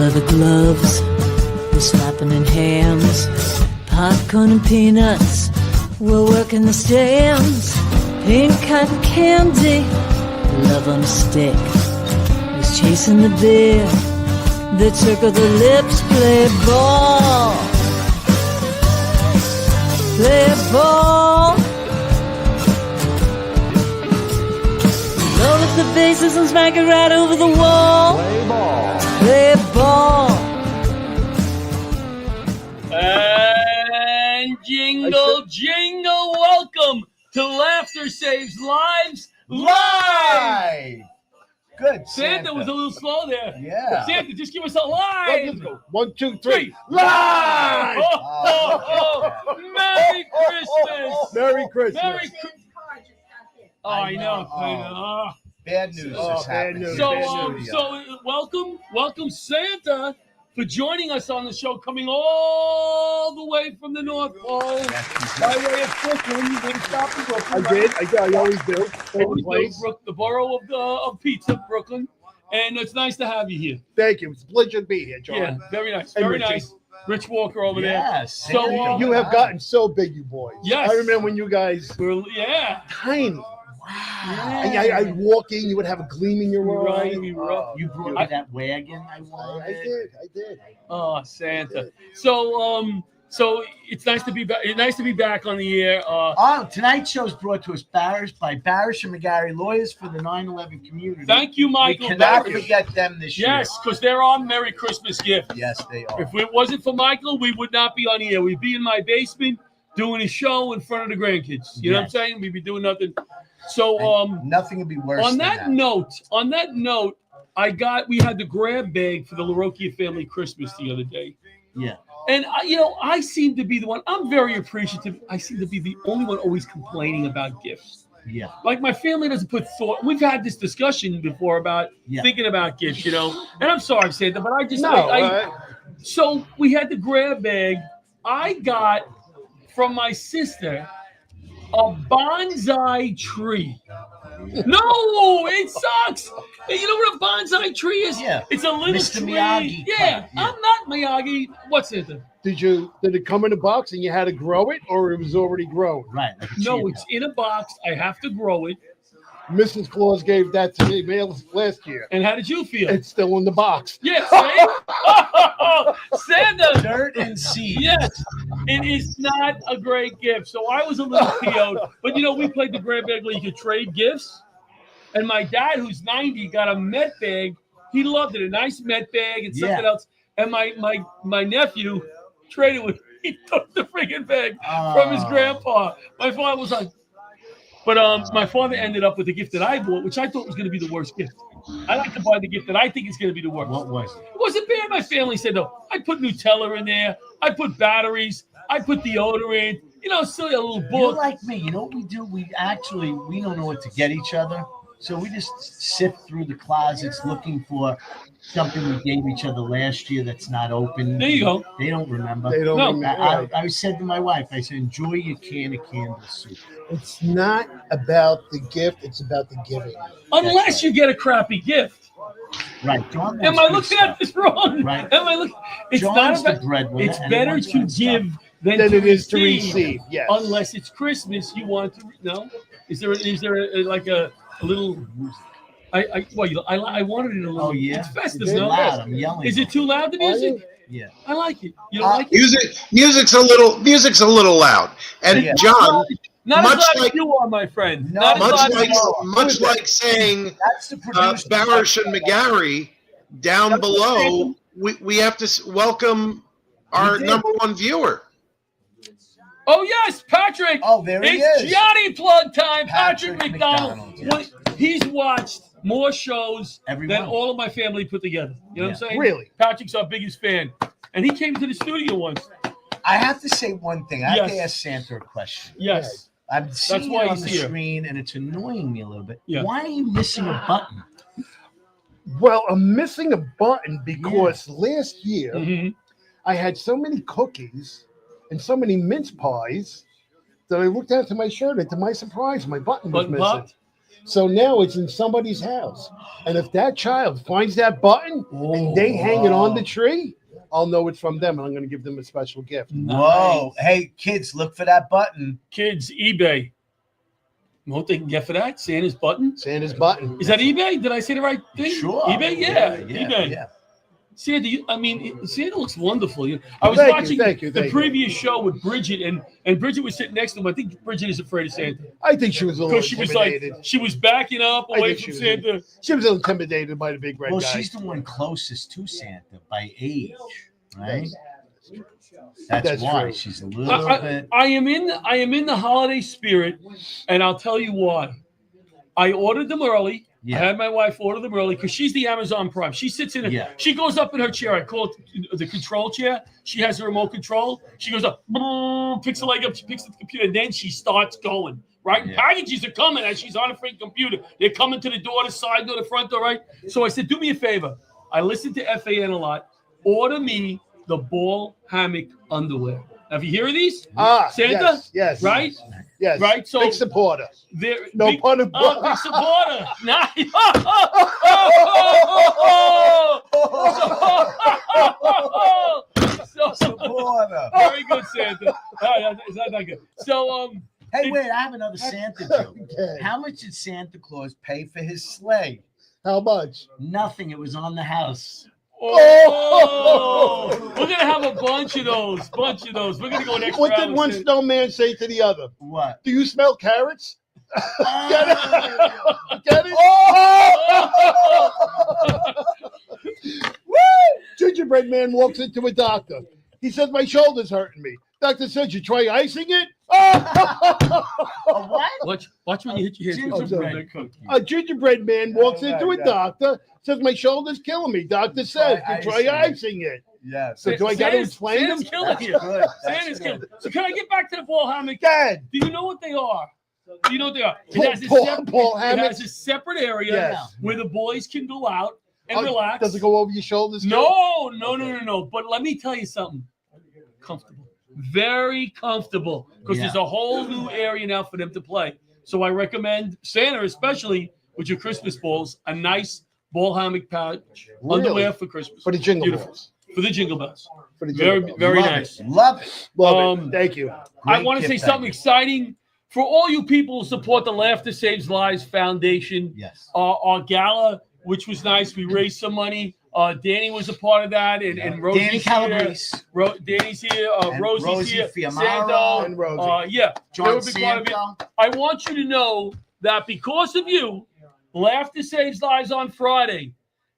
leather gloves, we're slapping in hams, popcorn and peanuts, we're working the stands, pink cotton candy, love on a stick, who's chasing the beer, that circle the lips, play ball, play ball. Roll up the bases and smack it right over the wall. Play ball. Play ball. And jingle, jingle, welcome to Laughter Saves Lives Live. Good. Santa was a little slow there. Yeah. Santa, just give us a live. Let's go. 1, 2, 3. Live. Live. Merry Christmas. Merry Christmas. Merry Christmas. Oh, I know. Bad news has happened. So welcome Santa for joining us on the show, coming all the way from the North Pole by way of Brooklyn. You didn't stop in Brooklyn. I always do. The borough of pizza, Brooklyn, and it's nice to have you here. Thank you. It's a pleasure to be here, John. Yeah, very nice, And very Richie. nice. Rich Walker over there. Yes. So You have gotten so big, you boys. Yes. I remember when you guys we're tiny. Wow. And I'd walk in, you would have a gleam in your eye. You brought me that wagon I wanted. I did. Oh, Santa. So it's nice to be back. It's nice to be back on the air. Tonight's show is brought to us by Barasch and McGarry, lawyers for the 9/11 community. Thank you, Michael. We cannot Barasch. forget them this year. Yes, because they're our Merry Christmas gift. Yes, they are. If it wasn't for Michael, we would not be on the air. We'd be in my basement doing a show in front of the grandkids. You know what I'm saying? We'd be doing nothing. So nothing would be worse. On that note, we had the grab bag for the LaRocchia family Christmas the other day. Yeah. And I seem to be the one. I'm very appreciative. I seem to be the only one always complaining about gifts. Yeah. Like my family doesn't put thought. We've had this discussion before about thinking about gifts, And I'm sorry, Santa, but I just So we had the grab bag. I got from my sister a bonsai tree. No, it sucks. You know what a bonsai tree is? Yeah. It's a little Mr. tree. Miyagi. Yeah, I'm not Miyagi. What's it? Did it come in a box and you had to grow it, or it was already grown? Right. No, it's in a box. I have to grow it. Mrs. Claus gave that to me last year. And how did you feel? It's still in the box. Yes, Santa. Dirt and seed. Yes, it is not a great gift. So I was a little PO'd. But, we played the grab bag where you could trade gifts. And my dad, who's 90, got a Met bag. He loved it, a nice Met bag and something else. And my nephew traded with me. He took the freaking bag from his grandpa. My father was like, but my father ended up with the gift that I bought, which I thought was going to be the worst gift. I like to buy the gift that I think is going to be the worst. What was it? It wasn't bad. My family said, no. I put Nutella in there. I put batteries. I put deodorant. Silly a little book. You're like me. You know what we do? We don't know what to get each other. So we just sift through the closets looking for something we gave each other last year that's not open. There you go. They don't remember. They don't remember. I said to my wife, I said, enjoy your can of candle soup. It's not about the gift, it's about the giving. Unless you get a crappy gift. Right. John, am I looking at this wrong? Right. Am I looking? It's John's not about. The breadwinner, it's better to give than it is to receive. Yes. Unless it's Christmas, you want to. No. Is there a little? I wanted it a little. Oh yeah. It's festive. It's no. loud. I'm yelling. Is it too loud? The music? Yeah. I like it. You don't like it? Music's a little loud. And John, not much as loud like as you are, my friend. No, not much like saying that's the producer. Barasch and McGarry down below, we have to welcome our number one viewer. Oh yes, Patrick. Oh, there he is. It's Johnny plug time. Patrick McDonald. Yes. He's watched more shows than all of my family put together. You know what I'm saying? Really? Patrick's our biggest fan. And he came to the studio once. I have to say one thing. I have to ask Santa a question. Yes. I'm seeing it on the here. screen, and it's annoying me a little bit. Yeah. Why are you missing a button? Well, I'm missing a button because last year I had so many cookies and so many mince pies that I looked down to my shirt, and to my surprise, my button was missing. Popped? So now it's in somebody's house. And if that child finds that button and they hang it on the tree, I'll know it's from them, and I'm going to give them a special gift. Whoa. Hey, kids, look for that button. Kids, eBay. You know what they can get for that? Santa's button? Santa's button. Is that eBay? Did I say the right thing? Sure. eBay? Yeah. eBay. Yeah. Santa, Santa looks wonderful. I was Thank watching you, thank you, the thank you. previous show with Bridget, and Bridget was sitting next to him. I think Bridget is afraid of Santa I think she was a little because she was like intimidated. she was backing up I away think from she Santa. she was a little intimidated by the big red Well, guy. she's the one closest to Santa by age, right? That's why true. she's a little bit. I am in the holiday spirit, and I'll tell you why. I ordered them early. Yeah. I had my wife order them early because she's the Amazon Prime. She sits in it. Yeah. She goes up in her chair. I call it the control chair. She has the remote control. She goes up, picks the leg up. She picks the computer, and then she starts going. Right? Yeah. Packages are coming as she's on the freaking computer. They're coming to the door, the side door, the front door, right? So I said, do me a favor. I listen to FAN a lot. Order me the ball hammock underwear. Have you heard of these? Santa? Yes. Right? Yes. Right? So big supporter. they're No pun intended. big supporter. Nice. Supporter. Very good, Santa. It's not that good. So, Hey, wait, I have another Santa joke. Okay. How much did Santa Claus pay for his sleigh? How much? Nothing. It was on the house. we're gonna have a bunch of those. We're gonna go an extra. What did hour one with snowman say to the other? What? Do you smell carrots? Get it? it. Get it? Woo! Gingerbread man walks into a doctor. He says, my shoulder's hurting me. Doctor says, you try icing it? What? Watch when you hit your head. Gingerbread cookie. A gingerbread man walks Oh, into right, a doctor, says, my shoulder's killing me. Doctor says, you try icing it. Yes. So do I got to explain Santa's them? killing you. Good. Santa's killing. So can I get back to the ball hammock? Dad, Do you know what they are? Do you know what they are? Ball It hammock? has a separate area Yes. where the boys can go out and Oh, relax. Does it go over your shoulders? too? No. But let me tell you something. Comfortable. Very comfortable. Because there's a whole new area now for them to play. So I recommend Santa, especially with your Christmas balls, a nice ball hammock pouch Really? underwear for Christmas. For the jingle Beautiful. bells. For the jingle bells. For the Very, jingle bells. very Love nice. it. Love it. Love it. Thank you. I Great want to say gift something idea. exciting for all you people who support the Laughter Saves Lives Foundation. Yes. Our gala, which was nice, we raised some money. Danny was a part of that, and Rosie's Danny Calabrese. here. Danny's here. Rosie's Rosie here. Fiamara Santo, and Rosie. yeah, they were a John big part of it. Santo. I want you to know that because of you, Laughter Saves Lives on Friday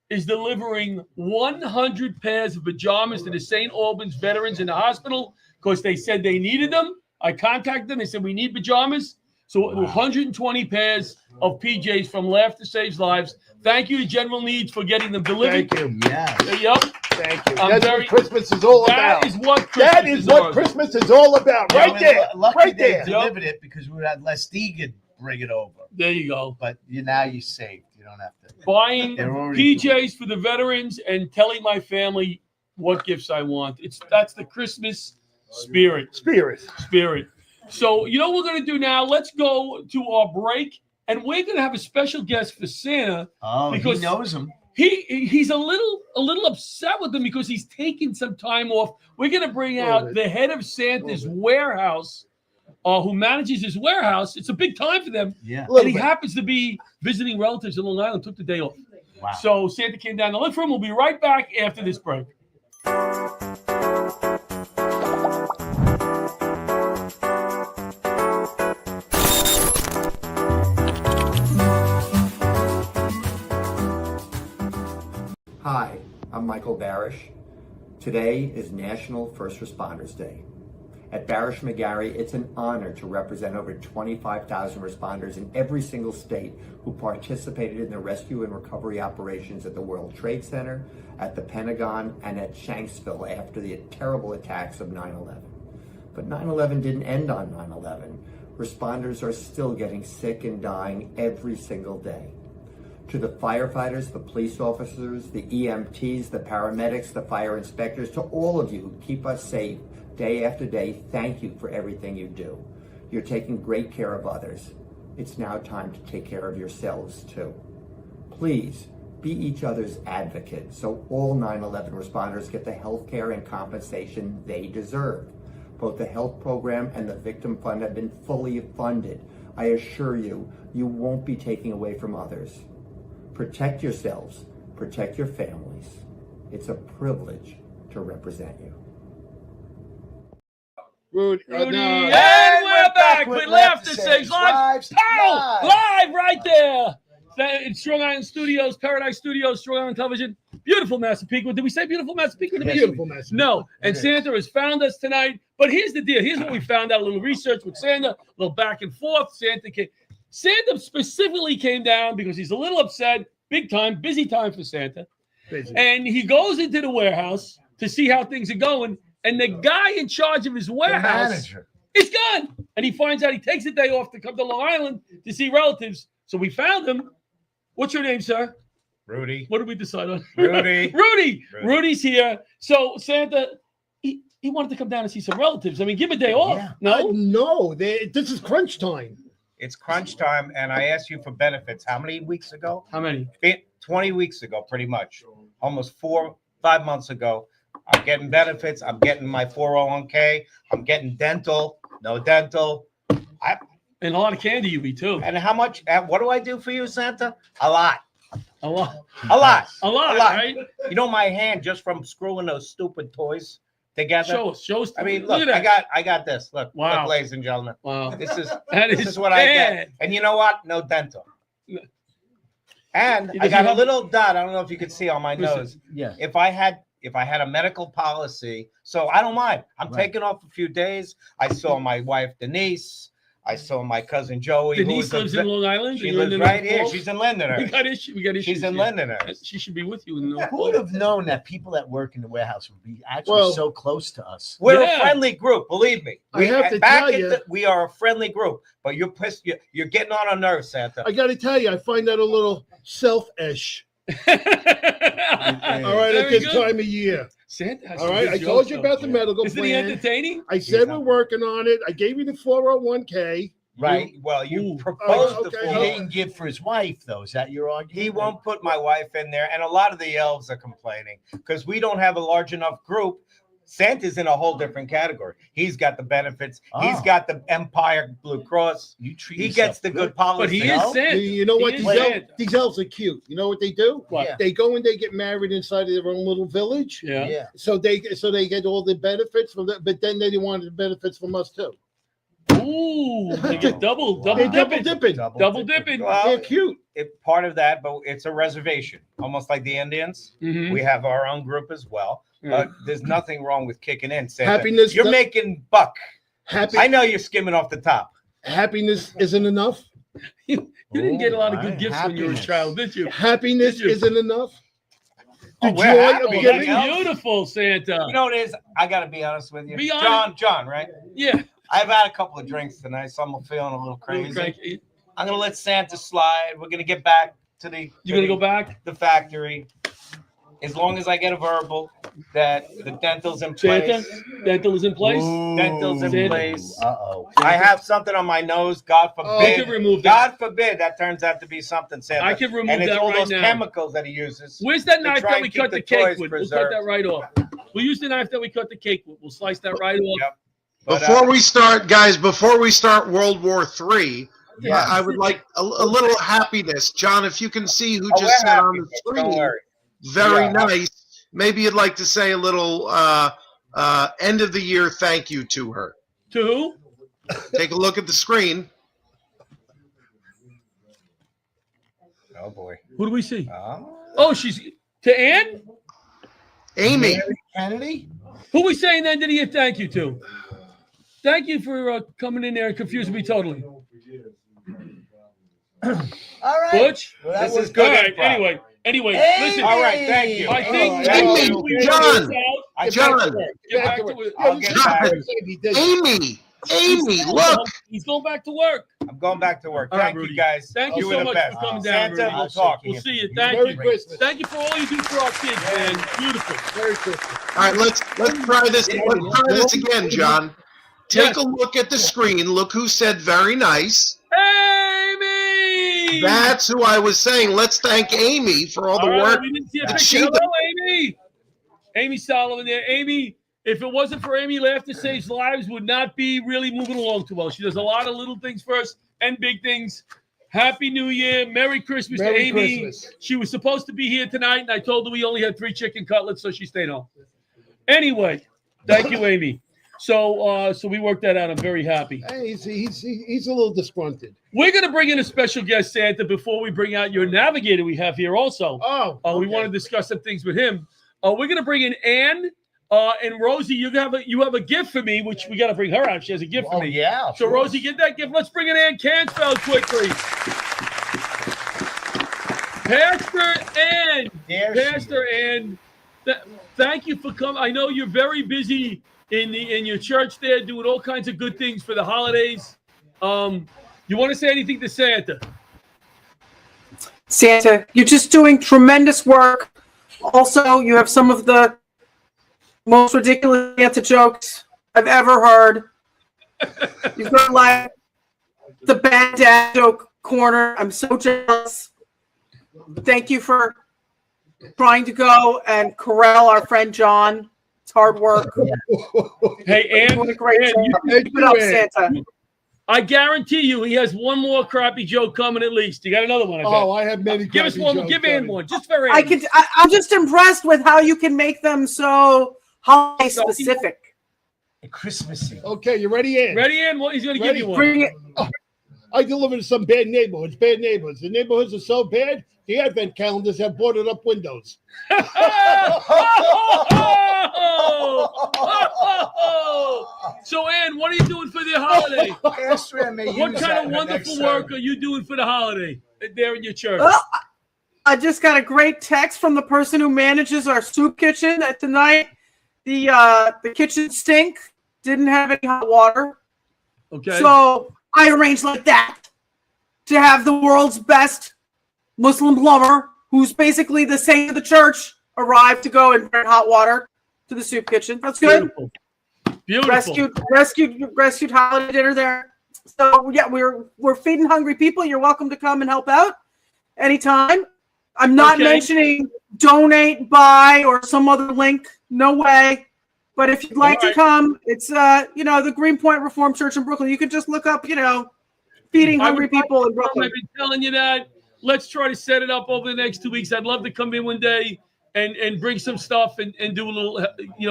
is delivering 100 pairs of pajamas to the St. Albans veterans in the hospital because they said they needed them. I contacted them. They said, we need pajamas. So 120 pairs of PJs from Laughter Saves Lives. Thank you to General Needs for getting them delivered. Thank you. Yes. Yep. Thank you. I'm That's very- what Christmas is all That about. is what Christmas That is what Christmas is all about. Right there. Lucky Right they there. delivered it because we had less eager to bring it over. There you go. But now you saved. You don't have to. Buying They're already PJs for the veterans and telling my family what gifts I want. That's the Christmas spirit. Spirit. So you know what we're gonna do now? Let's go to our break, and we're gonna have a special guest for Santa. Oh, Because- he knows him. He's a little upset with him because he's taking some time off. We're gonna bring out the head of Santa's warehouse, who manages his warehouse. It's a big time for them. Yeah. And he happens to be visiting relatives in Long Island, took the day off. Wow. So Santa came down to live for him. We'll be right back after this break. Hi, I'm Michael Barasch. Today is National First Responders Day. At Barasch McGarry, it's an honor to represent over 25,000 responders in every single state who participated in the rescue and recovery operations at the World Trade Center, at the Pentagon, and at Shanksville after the terrible attacks of 9/11. But 9/11 didn't end on 9/11. Responders are still getting sick and dying every single day. To the firefighters, the police officers, the EMTs, the paramedics, the fire inspectors, to all of you who keep us safe day after day, thank you for everything you do. You're taking great care of others. it's now time to take care of yourselves too. Please be each other's advocate so all 9/11 responders get the health care and compensation they deserve. Both the health program and the victim fund have been fully funded. I assure you, you won't be taking away from others. Protect yourselves, protect your families. It's a privilege to represent you. Rudy, Rudy, no. and we're back with Laughter Saves Lives. Pow! Live right there. In Strong Island Studios, Paradise Studios, Strong Island Television. Beautiful Massapequa. Did we say beautiful Massapequa? Beautiful Massapequa. No. And Santa has found us tonight. But here's the deal. Here's what we found out. A little research with Santa, a little back and forth. Santa specifically came down because he's a little upset. Big time, busy time for Santa. Busy. And he goes into the warehouse to see how things are going. And the guy in charge of his warehouse is gone. And he finds out he takes a day off to come to Long Island to see relatives. So we found him. What's your name, sir? Rudy. What did we decide on? Rudy. Rudy. Rudy's here. So Santa, he wanted to come down and see some relatives. I mean, give a day off. Yeah. No? This is crunch time. It's crunch time, and I asked you for benefits. How many weeks ago? How many? 20 weeks ago, pretty much. Almost 4-5 months ago. I'm getting benefits. I'm getting my 401k. I'm getting dental. No dental. And a lot of candy you eat, too. And how much? What do I do for you, Santa? A lot. A lot. A lot. A lot, A lot. right? You know my hand just from screwing those stupid toys together. Show us. I mean, look look, at that. I got this. Look, Wow. look, ladies and gentlemen. Wow. This is That this is is what I bad. get. And you know what? No dental. And Does I he got a have- little dot. I don't know if you could see on my Listen. nose. Yeah. If I had a medical policy, so I don't mind. I'm Right. taking off a few days. I saw my wife Denise. I saw my cousin Joey. who Denise was a lives ve- in Long Island. She and you're in lives the right North here. Pole? She's in We Londoners. got issues. We got issues. She's in here. Londoners. She should be with you in the North Who Pole. would have known that people that work in the warehouse would be actually Well- so close to us? We're Yeah. a friendly group, believe me. I have to back tell at you- we are a friendly group, but you're pissed. You're getting on our nerves, Santa. I got to tell you, I find that a little selfish. All right, Very at this good. time of year. Santa has All some right, good I told jokes, you though. about the medical Isn't he plan. entertaining? I said we're working on it. I gave you the 401k. Right. Well, you Ooh. proposed Oh, the okay. He full. didn't give for his wife, though. Is that your argument? He won't put my wife in there, and a lot of the elves are complaining because we don't have a large enough group. Santa's in a whole different category. He's got the benefits. He's Oh. got the Empire Blue Cross. You treat He yourself gets the good. good policy. But he is Santa. You know what? He These is elves, Santa. these elves are cute. You know what they do? What? Yeah. They go and they get married inside of their own little village. Yeah. Yeah. So they get all the benefits from that, but then they want the benefits from us too. Ooh, they get double They're double dipping. dipping. Double dipping. Well, They're cute. part of that, but it's a reservation, almost like the Indians. Mhm. We have our own group as well. But there's nothing wrong with kicking in. Santa. Happiness- You're making buck. Happy, I know you're skimming off the top. happiness isn't enough. You didn't get a lot of good Alright, gifts when you were a happiness. child, did you? Happiness Did you? isn't enough. Oh, The we're joy happy. of Well, giving. that's Beautiful, Santa. You know what it is? I got to be honest with you. Be honest. John, right? Yeah. I've had a couple of drinks tonight, so I'm feeling a little crazy. Cranky. I'm going to let Santa slide. We're going to get back to the You gonna go back? the factory. As long as I get a verbal that the dental's in Santa, place. dental is in place. Dental's in Santa. place. Uh-oh. I have something on my nose. God I forbid. can remove that. God forbid that turns out to be something, Santa. I can remove and it's that all right those now. chemicals that he uses. Where's that to knife try that and we keep cut the the cake toys with? We'll cut preserved. that right off. We'll use the knife that we cut the cake with. We'll slice that right off. Yep. But, Before we start, guys, before we start World War III, Yeah. I would like a little happiness. John, if you can see who oh, just we're said on happy, the folks, don't screen, worry. very Yeah. nice. Maybe you'd like to say a little end of the year thank you to her. To who? Take a look at the screen. Oh boy. Who do we see? Oh. Oh, she's to Ann? Amy, Kennedy? Who we saying then did he thank you to? Thank you for coming in there and confusing me totally. All right. Butch? Well, that This was is good. All right. improv. Anyway, Hey! listen. All right, thank you. I think Amy, we John, I John. get to work. Get back to it. I'll get back. Amy, look. He's going back to work. I'm going back to work. All right, Thank Rudy. you guys. Thank you were so the much best. for coming down, Santa, Rudy. we'll talk. We'll see you. Thank Merry you. Christmas. Thank you for all you do for our kids, man. Beautiful. Merry Christmas. All right, let's try this. Let's try this again, John. Take a look at the screen. Look who said very nice. Hey! Amy. That's who I was saying. Let's thank Amy for all the work. We didn't see a that picture. she Hello, did. Amy. Amy Solomon there. Amy, if it wasn't for Amy, Laughter Saves Lives would not be really moving along too well. She does a lot of little things for us and big things. Happy New Year. Merry Christmas to Merry Amy. Christmas. She was supposed to be here tonight, and I told her we only had 3 chicken cutlets, so she stayed home. Anyway, thank you, Amy. So we worked that out. I'm very happy. Hey, he's a little disgruntled. We're going to bring in a special guest, Santa, before we bring out your navigator we have here also. We want to discuss some things with him. We're going to bring in Ann and Rosie. You have a gift for me, which we got to bring her out. She has a gift for me. Yeah. So, Rosie, get that gift. Let's bring in Ann Cansfeld quickly. Pastor Ann. Pastor Ann, thank you for coming. I know you're very busy in your church there, doing all kinds of good things for the holidays. You want to say anything to Santa? Santa, you're just doing tremendous work. Also, you have some of the most ridiculous Santa jokes I've ever heard. You've got like the bad dad joke corner. I'm so jealous. Thank you for trying to go and corral our friend John. It's hard work. Hey, Ann, Doing a great job. Thank Keep it up, you, Ann. Santa. I guarantee you he has one more crappy joke coming at least. You got another one, I bet. I have many. Give us one. jokes Give Ann coming. one. Just for Ann. I'm just impressed with how you can make them so holiday specific. Christmassy. Okay, you ready, Ann? Ready, Ann? Well, he's going to give you one. Bring it. I deliver to some bad neighborhoods. Bad neighborhoods. The neighborhoods are so bad, the advent calendars have boarded up windows. So, Ann, what are you doing for the holiday? What kind of of wonderful work are you doing for the holiday there in your church? Well, I just got a great text from the person who manages our soup kitchen that tonight the kitchen sink didn't have any hot water. Okay. So I arranged like that to have the world's best Muslim plumber, who's basically the saint of the church, arrive to go and bring hot water to the soup kitchen. That's good. Beautiful. Rescued holiday dinner there. So yeah, we're feeding hungry people. You're welcome to come and help out anytime. I'm not mentioning donate, buy, or some other link. No way. But if you'd like to come, it's the Greenpoint Reformed Church in Brooklyn. You could just look up, feeding hungry people in Brooklyn. I've been telling you that. Let's try to set it up over the next 2 weeks. I'd love to come in one day and bring some stuff and do a little,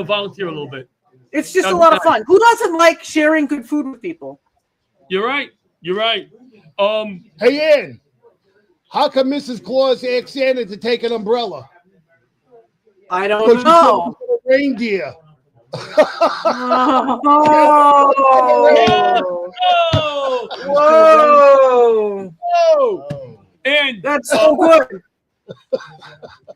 volunteer a little bit. It's just a lot of fun. Who doesn't like sharing good food with people? You're right. Hey, Ann, how come Mrs. Claus asked Santa to take an umbrella? I don't know. Reindeer. Whoa! And that's so good.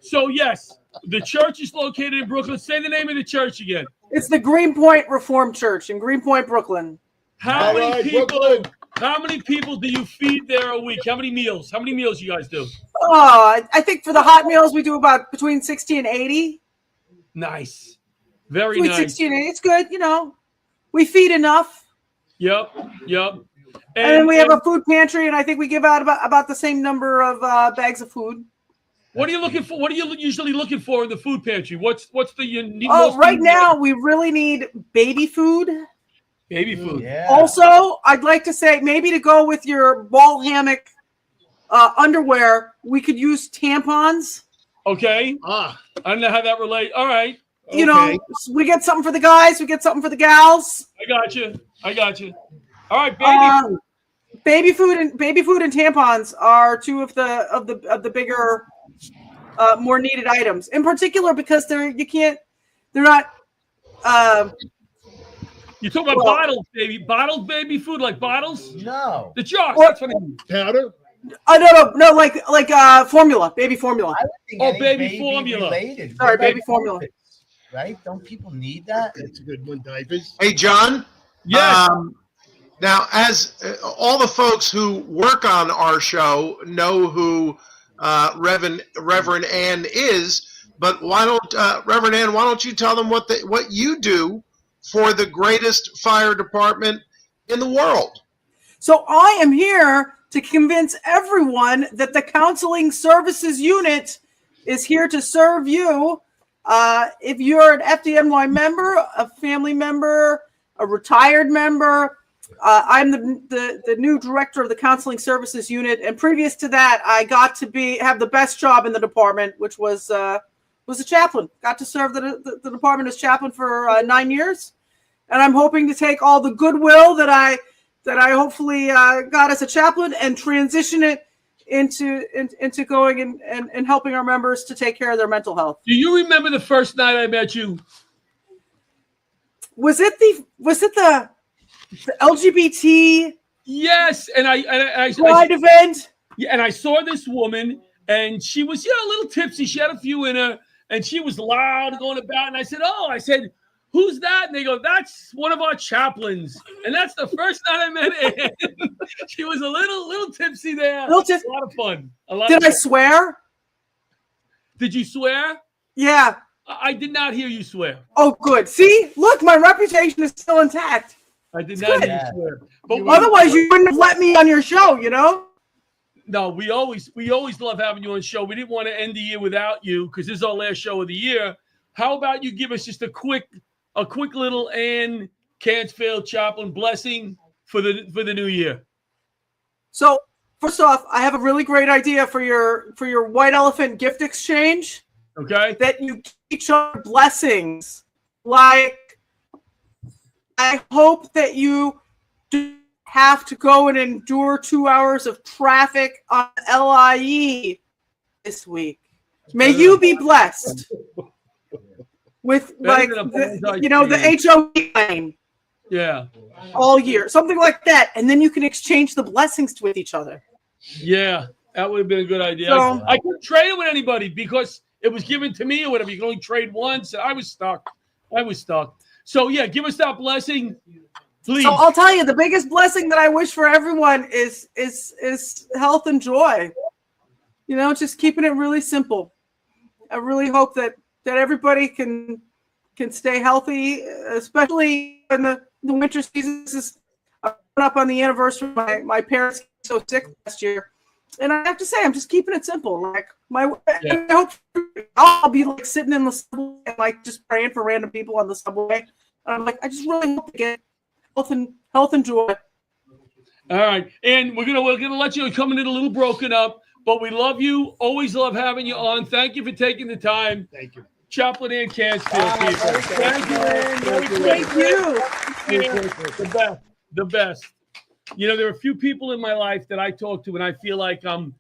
So yes, the church is located in Brooklyn. Say the name of the church again. It's the Greenpoint Reformed Church in Greenpoint, Brooklyn. How many people do you feed there a week? How many meals? How many meals you guys do? I think for the hot meals we do about between 60 and 80. Nice. Very between nice. 60 and 80. It's good, We feed enough. Yep. And then we have a food pantry, and I think we give out about the same number of bags of food. What are you looking for? What are you usually looking for in the food pantry? What's the you need? Right now we really need baby food. Baby food. Yeah. Also, I'd like to say maybe to go with your ball hammock underwear, we could use tampons. Okay. I don't know how that relates. All right. We get something for the guys, we get something for the gals. I got you. All right, baby food and tampons are two of the bigger, more needed items. In particular, because they're not. You talking about bottles, baby? Bottled baby food, like bottles? No. The jars. That's what I mean. Powder? No, like formula, baby formula. I would think baby formula. Related. Sorry, baby formula. Right? Don't people need that? That's a good one, diapers. Hey, John. Yes. Now, as all the folks who work on our show know who Reverend Ann is, but why don't Reverend Ann? Why don't you tell them what you do for the greatest fire department in the world? So I am here to convince everyone that the counseling services unit is here to serve you. If you're an FDNY member, a family member, a retired member, I'm the new director of the counseling services unit. And previous to that, I got to have the best job in the department, which was a chaplain. Got to serve the department as chaplain for 9 years. And I'm hoping to take all the goodwill that I hopefully got as a chaplain and transition it into going and helping our members to take care of their mental health. Do you remember the first night I met you? Was it the LGBT? Yes, and I pride event. Yeah, and I saw this woman, and she was a little tipsy. She had a few in her, and she was loud going about. And I said, who's that? And they go, that's one of our chaplains. And that's the first night I met Ann. She was a little tipsy there. A lot of fun. Did I swear? Did you swear? Yeah. I did not hear you swear. Oh, good. See, look, my reputation is still intact. I did not hear you swear. But otherwise, you wouldn't have let me on your show, you know? No, we always love having you on the show. We didn't want to end the year without you because this is our last show of the year. How about you give us just a quick little Ann Cansfield chaplain blessing for the new year? So first off, I have a really great idea for your white elephant gift exchange. Okay. That you teach other blessings. Like, I hope that you do have to go and endure 2 hours of traffic on LIE this week. May you be blessed with the HOE lane. Yeah. All year, something like that, and then you can exchange the blessings with each other. Yeah, that would have been a good idea. So, I couldn't trade it with anybody because it was given to me or whatever. You can only trade once. I was stuck. So yeah, give us that blessing, please. So I'll tell you, the biggest blessing that I wish for everyone is health and joy. You know, just keeping it really simple. I really hope that everybody can stay healthy, especially in the winter season. This is up on the anniversary. My parents got so sick last year, and I have to say, I'm just keeping it simple. Like I hope I'll be like sitting in the subway and like just praying for random people on the subway. And I'm like, I just really hope to get health and joy. All right, and we're gonna let you come in a little broken up, but we love you. Always love having you on. Thank you for taking the time. Thank you. Chaplain Ann Cansfield, people. Thank you, Ann. Thank you. The best. You know, there are a few people in my life that I talk to, and I feel like I'm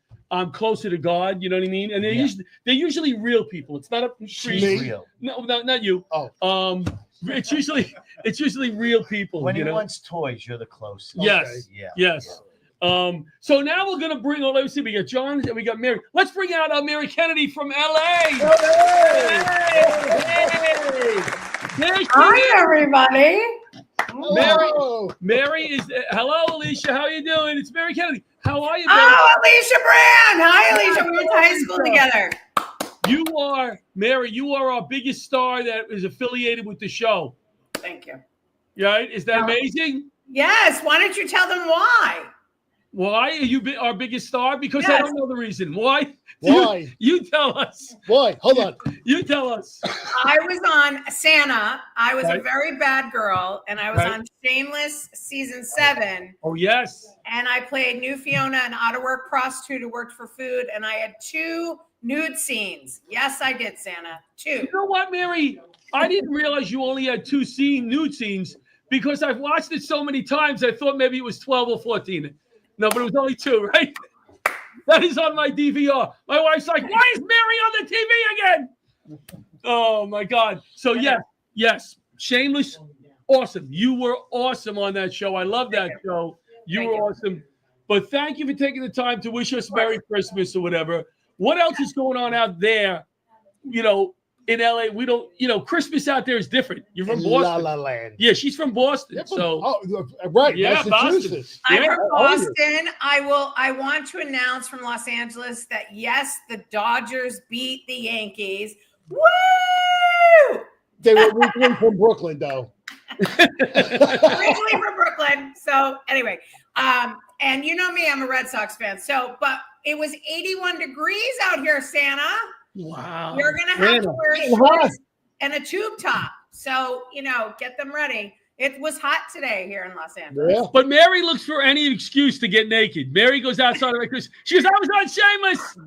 closer to God. You know what I mean? And they're usually real people. It's not a Real. No, not you. Oh. It's usually real people. When he wants toys, you're the closest. Yes. Okay. Yeah. Yes. So now we're gonna bring. Let me see. We got John and we got Mary. Let's bring out Mary Kennedy from LA. Hey! Hi, everybody. Mary is. Hello, Alicia. How are you doing? It's Mary Kennedy. How are you, Mary? Oh, Alicia Brand. Hi, Alicia. We went to high school together. You are, Mary. You are our biggest star that is affiliated with the show. Thank you. Right? Is that amazing? Yes. Why don't you tell them why? Why are you our biggest star? Because Yes. I don't know the reason. Why? Why? You tell us. Why? Hold on. You tell us. I was on Santa. I was Right. a very bad girl, and I was Right. on Shameless season 7. Oh, yes. And I played New Fiona, an out-of-work prostitute who worked for food, and I had 2 nude scenes. Yes, I did, Santa. 2. You know what, Mary? I didn't realize you only had 2 nude scenes because I've watched it so many times. I thought maybe it was 12 or 14. No, but it was only 2, right? That is on my DVR. My wife's like, why is Mary on the TV again? Oh, my God. So, yes. Shameless, awesome. You were awesome on that show. I love that show. You were awesome. But thank you for taking the time to wish us Merry Christmas or whatever. What else is going on out there? You know, in LA, we don't, Christmas out there is different. You're from Boston. La La Land. Yeah, she's from Boston. Right. Yeah, Massachusetts. I'm Yeah. from Boston. I want to announce from Los Angeles that yes, the Dodgers beat the Yankees. Woo! They were originally from Brooklyn, though. Originally from Brooklyn. So anyway, and you know me, I'm a Red Sox fan. So, but it was 81 degrees out here, Santa. Wow. You're gonna have to wear shorts and a tube top. So, get them ready. It was hot today here in Los Angeles. Yeah. But Mary looks for any excuse to get naked. Mary goes outside of her Christmas. She goes, I was on Shameless.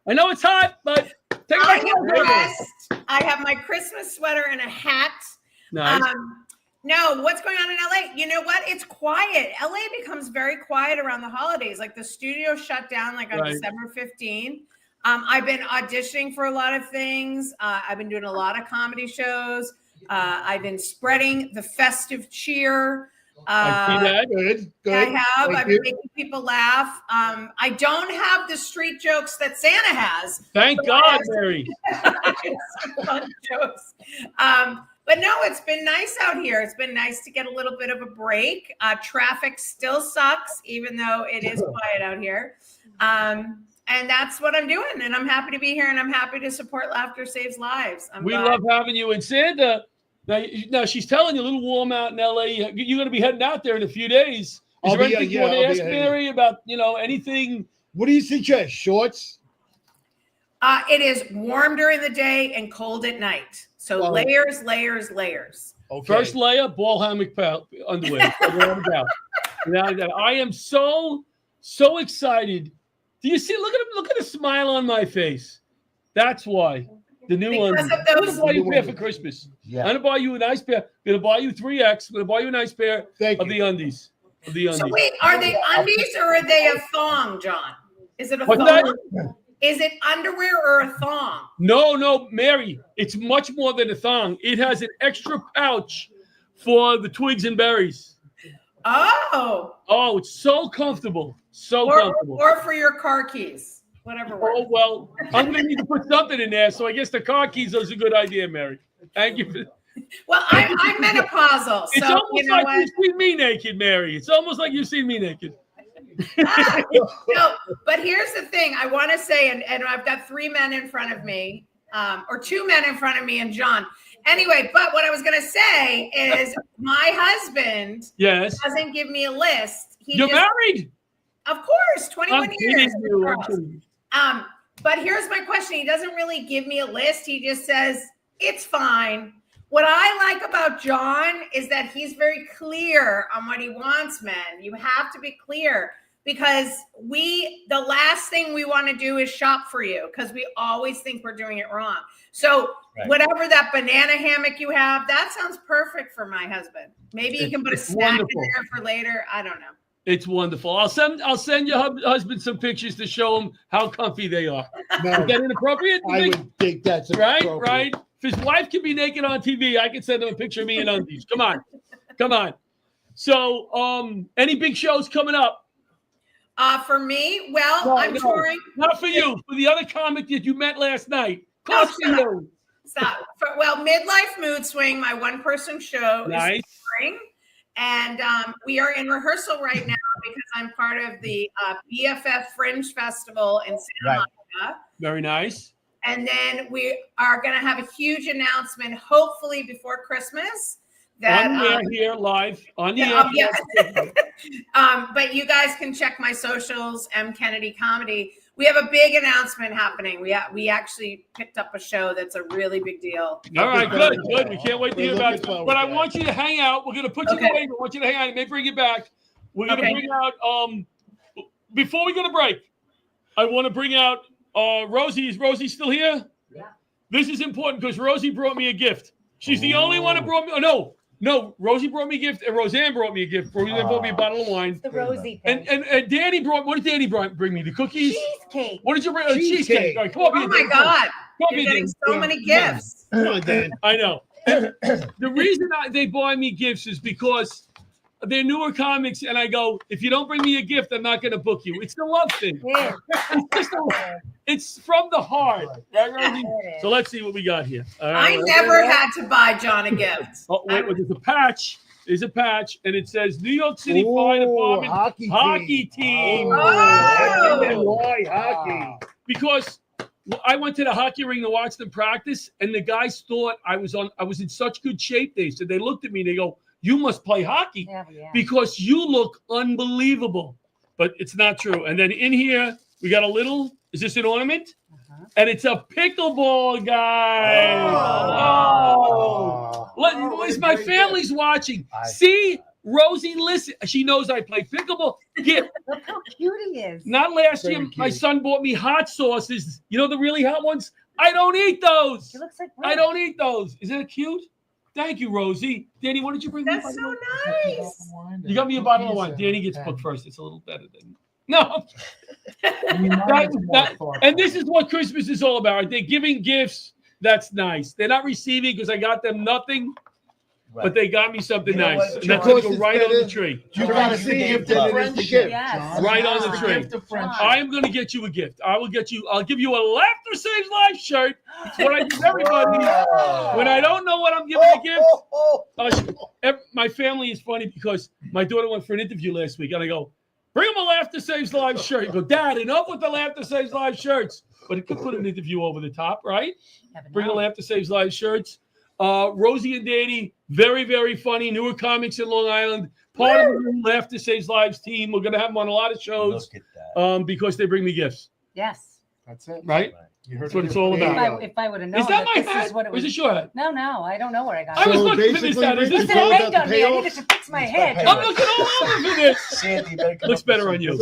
I know it's hot, but take my clothes off. I have my Christmas sweater and a hat. Nice. No, what's going on in LA? You know what? It's quiet. LA becomes very quiet around the holidays. Like the studio shut down on December 15. I've been auditioning for a lot of things. I've been doing a lot of comedy shows. I've been spreading the festive cheer. I see that. Good. I have. I've been making people laugh. I don't have the street jokes that Santa has. Thank God, Mary. Some fun jokes. But no, it's been nice out here. It's been nice to get a little bit of a break. Traffic still sucks, even though it is quiet out here. And that's what I'm doing. And I'm happy to be here, and I'm happy to support Laughter Saves Lives. We love having you. And Santa, now she's telling you a little warm out in LA. You're going to be heading out there in a few days. Is there anything you want to ask Mary about, anything? What do you suggest? Shorts? It is warm during the day and cold at night. So layers. Okay. First layer, ball hammock underwear. Now, I am so excited. Do you see? Look at the smile on my face. That's why. The new one. I'm going to buy you a pair for Christmas. Yeah. I'm going to buy you a nice pair. I'm going to buy you 3X. I'm going to buy you a nice pair of the undies. So wait, are they undies or are they a thong, John? Is it a What's thong? that? Is it underwear or a thong? No, Mary. It's much more than a thong. It has an extra pouch for the twigs and berries. Oh, it's so comfortable. Comfortable. Or for your car keys. Whatever works. Oh, well, I'm going to need to put something in there. So I guess the car keys is a good idea, Mary. Thank you. Well, I'm menopausal. It's so almost like you've seen me naked, Mary. It's almost like you've seen me naked. No, but here's the thing I want to say, and I've got 3 men in front of me, or 2 men in front of me and John. Anyway, but what I was going to say is my husband doesn't give me a list. You're married? Of course, 21 years. You. But here's my question. He doesn't really give me a list. He just says, it's fine. What I like about John is that he's very clear on what he wants, men. You have to be clear because the last thing we want to do is shop for you because we always think we're doing it wrong. So whatever that banana hammock you have, that sounds perfect for my husband. Maybe you can put a snack in there for later. I don't know. It's wonderful. I'll send your husband some pictures to show him how comfy they are. No, is that inappropriate? I would think that's right. If his wife can be naked on TV, I can send him a picture of me in undies. Come on. So, any big shows coming up? For me, I'm touring. Not for you. For the other comic that you met last night. Stop. Midlife Mood Swing, my one-person show is touring. And we are in rehearsal right now because I'm part of the BFF Fringe Festival in Santa Monica. Very nice. And then we are going to have a huge announcement, hopefully before Christmas. That here live on the air. But you guys can check my socials, M Kennedy Comedy. We have a big announcement happening. We actually picked up a show that's a really big deal. All right, good. We can't wait to hear about it. But I want you to hang out. We're going to put you away. I want you to hang out. I may bring you back. We're going to bring out, before we go to break, I want to bring out Rosie. Is Rosie still here? Yeah. This is important because Rosie brought me a gift. She's the only one who brought me. No, Rosie brought me a gift, and Roseanne brought me a gift. Roseanne brought me a bottle of wine. The Rosie thing. And Danny what did Danny bring me? The cookies? Cheesecake. What did you bring? Cheesecake. All right, come on, oh, my God. You're getting so many gifts. Come on, Dan. I know. The reason they buy me gifts is because they're newer comics, and I go, if you don't bring me a gift, I'm not going to book you. It's the love thing. Yeah. It's from the heart. Right, Rosie? So let's see what we got here. I never had to buy John a gift. Oh, wait, there's a patch. There's a patch, and it says New York City Fire Department hockey team. Why hockey? Because I went to the hockey ring to watch them practice, and the guys thought I was in such good shape. They said, they looked at me, they go, "You must play hockey because you look unbelievable." But it's not true. And then in here, we got a little, is this an ornament? And it's a pickleball, guys. My family's watching. See? Rosie, listen. She knows I play pickleball. Look how cute he is. Not last year, my son bought me hot sauces. You know the really hot ones? I don't eat those. He looks like I don't eat those. Is that cute? Thank you, Rosie. Danny, what did you bring me? That's so nice. You got me a bottle of wine. Danny gets booked first. It's a little better than... No. And this is what Christmas is all about. They're giving gifts. That's nice. They're not receiving because I got them nothing. Right. But they got me something nice. And that's going to go right on the tree. You got to see if the friendship. Yes. Right on the tree. I am going to get you a gift. I'll give you a Laughter Saves Life shirt. It's what I give everybody. When I don't know what I'm giving a gift, my family is funny because my daughter went for an interview last week. And I go, "Bring him a Laughter Saves Life shirt." You go, "Dad, enough with the Laughter Saves Life shirts." But it could put an interview over the top, right? Bring the Laughter Saves Life shirts. Rosie and Danny, very, very funny. Newer comics in Long Island. Part of the Laughter Saves Lives team. We're going to have them on a lot of shows because they bring me gifts. Yes. That's it. Right? That's what it's all about. If I would have known is that my this hat? is what it was. Or is it your hat? No, I don't know where I got I it. was looking for this hat. Is this It rained on me. I needed to fix my head. I'm looking all over for this. Looks better on you.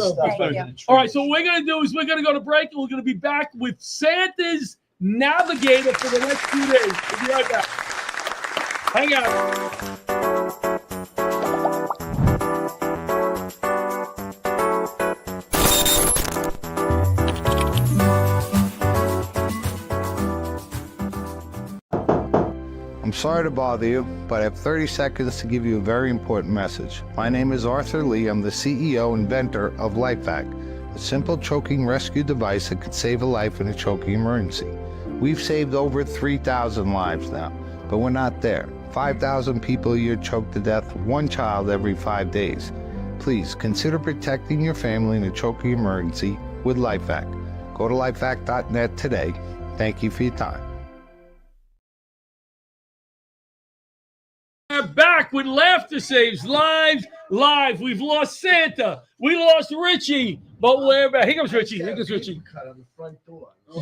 All right, so what we're going to do is we're going to go to break, and we're going to be back with Santa's Navigator for the next 2 days. We'll be right back. Hang out. I'm sorry to bother you, but I have 30 seconds to give you a very important message. My name is Arthur Lee. I'm the CEO inventor of LifeVac, a simple choking rescue device that could save a life in a choking emergency. We've saved over 3,000 lives now, but we're not there. 5,000 people a year choke to death, one child every 5 days. Please consider protecting your family in a choking emergency with LifeVac. Go to lifevac.net today. Thank you for your time. We're back with Laughter Saves Lives live. We've lost Santa. We lost Richie, but we're back. Here comes Richie.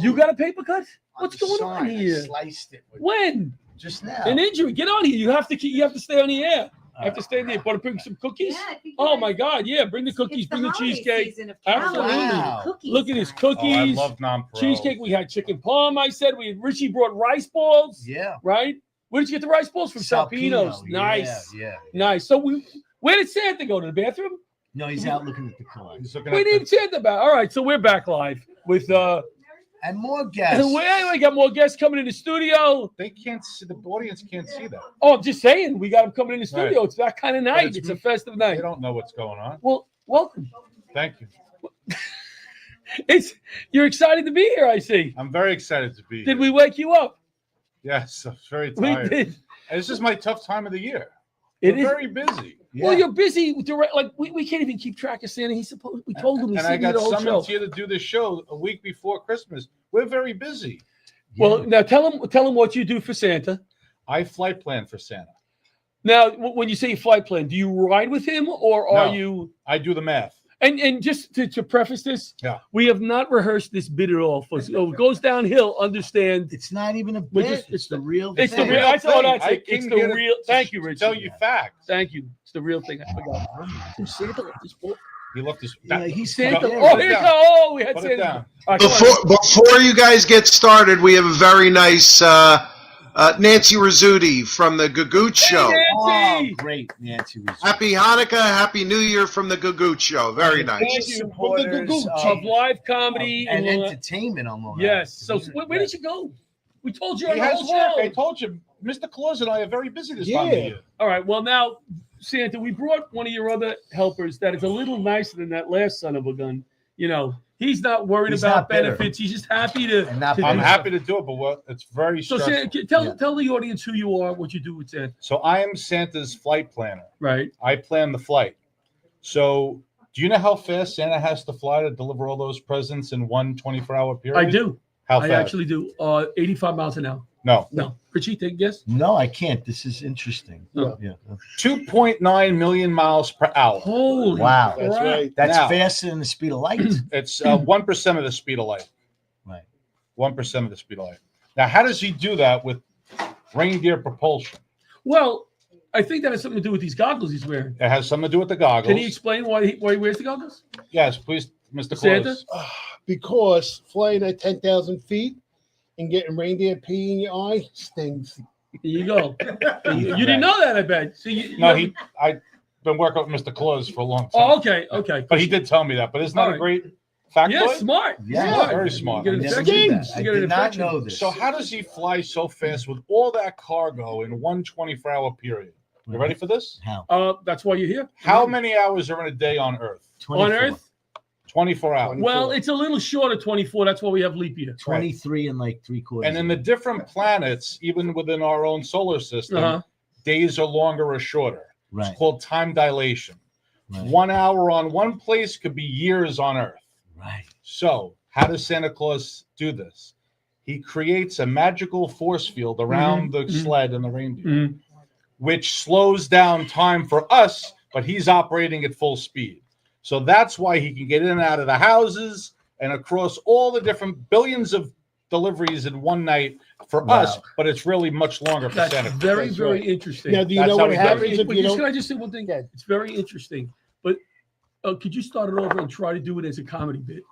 You got a paper cut? What's going on here? I sliced it. When? Just now. An injury. Get on here. You have to stay on the air. I have to stay there. Want to bring some cookies? Yeah, oh my God! Yeah, bring the cookies. Bring the cheesecake. Absolutely. Wow. Look at his cookies. I love non-pro. Cheesecake. We had chicken parm. I said Richie brought rice balls. Yeah. Right. Where did you get the rice balls from? Salpino's. Nice. Yeah. Nice. So where did Santa go, to the bathroom? No, he's out looking at the car. We need Santa back. All right, so we're back live with and more guests. We got more guests coming in the studio. They can't see, the audience can't see that. Oh, I'm just saying, we got them coming in the studio. Right. It's that kind of night. It's a festive night. They don't know what's going on. Well, welcome. Thank you. You're excited to be here, I see. I'm very excited to be here. Did we wake you up? Yes, I'm very tired. We did. And this is my tough time of the year. We're very busy. Well, you're busy. Like we can't even keep track of Santa. We told him. And I got summoned here to do this show a week before Christmas. We're very busy. Well, now tell him what you do for Santa. I flight plan for Santa. Now, when you say flight plan, do you ride with him or are you? I do the math. And just to preface this, we have not rehearsed this bit at all. So it goes downhill. Understand? It's not even a bit. It's the real thing. It's the real. That's all that's it. It's the real. Thank you, Rich. Tell you facts. Thank you. It's the real thing. I forgot. Santa left his book. He left his. Yeah, he's Santa. Oh, here go. Oh, we had Santa. Right, before you guys get started, we have a very nice Nancy Rizzuti from the Gagoot Show. Oh, great, Nancy Rizzuti. Happy Hanukkah, Happy New Year from the Gagoot Show. Very nice. Thank you. From the Gagoot of live comedy and entertainment on Long Island. Yes. So where did you go? We told you on the whole show. I told you, Mr. Claus and I are very busy this time of year. All right. Well, now, Santa, we brought one of your other helpers that is a little nicer than that last son of a gun. You know, he's not worried about benefits. He's just happy to. I'm happy to do it, but it's very stressful. So, Santa, tell the audience who you are, what you do with Santa. So, I am Santa's flight planner. Right. I plan the flight. So, do you know how fast Santa has to fly to deliver all those presents in one 24-hour period? I do. How I fast? actually do. 85 miles an hour. No. Richie, take a guess. No, I can't. This is interesting. No. Yeah. 2.9 million miles per hour. Holy Wow. That's crap. right. That's Now- faster than the speed of light. It's 1% of the speed of light. Right. 1% of the speed of light. Now, how does he do that with reindeer propulsion? Well, I think that has something to do with these goggles he's wearing. It has something to do with the goggles. Can he explain why he wears the goggles? Yes, please, Mr. Santa? Claus. Because flying at 10,000 feet and getting reindeer pee in your eye stings. There you go. You didn't know that, I bet. So I've been working with Mr. Claus for a long time. Oh, okay. But he did tell me that. But isn't that All a right. great factoid? Yeah, smart. Yeah, Smart. very smart. You get an I never infection. knew that. I You get an did not infection. know this. So how does he fly so fast with all that cargo in one 24-hour period? You ready for this? How? That's why you're here. How many hours are in a day on Earth? 24. On Earth? 24 hours. Well, it's a little short of 24. That's why we have leap year. 23 and like 3/4. And in the different planets, even within our own solar system, days are longer or shorter. Right. It's called time dilation. Right. 1 hour on one place could be years on Earth. Right. So, how does Santa Claus do this? He creates a magical force field around the sled and the reindeer, which slows down time for us, but he's operating at full speed. So that's why he can get in and out of the houses and across all the different billions of deliveries in one night for us, but it's really much longer for That's Santa Claus. very, That's very right. interesting. Now, do you That's know how what he does happens it. if you Can don't? I just say one thing? It's very interesting. But could you start it over and try to do it as a comedy bit?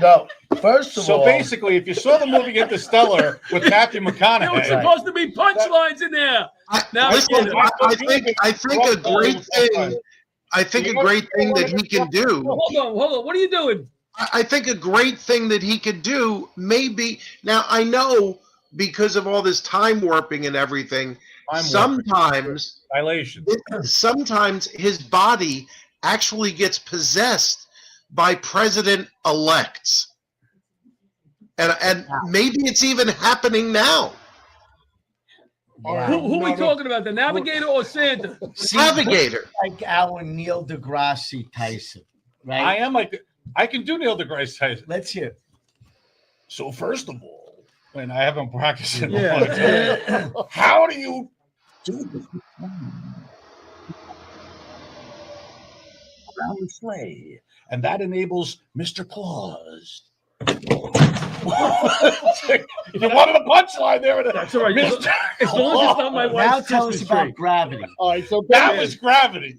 No. First of all, So basically, if you saw the movie Interstellar with Matthew There was McConaughey, supposed to be punchlines in there. Now Listen, I think a great thing. I think a great thing that he can do. Hold on. What are you doing? I think a great thing that he could do maybe. Now I know because of all this time warping and everything. Sometimes dilation. Sometimes his body actually gets possessed by president-elects, and maybe it's even happening now. Who are we talking about? The Navigator or Santa? Navigator. Like our Neil deGrasse Tyson, right? I am I can do Neil deGrasse Tyson. Let's hear. So first of all, and I haven't practiced it. Yeah. How do you do this? Around the sleigh, and that enables Mr. Claus. If you wanted a punchline there, That's all right. As long as it's not my Now wife's tell us Christmas about tree. gravity. All right, so that was gravity.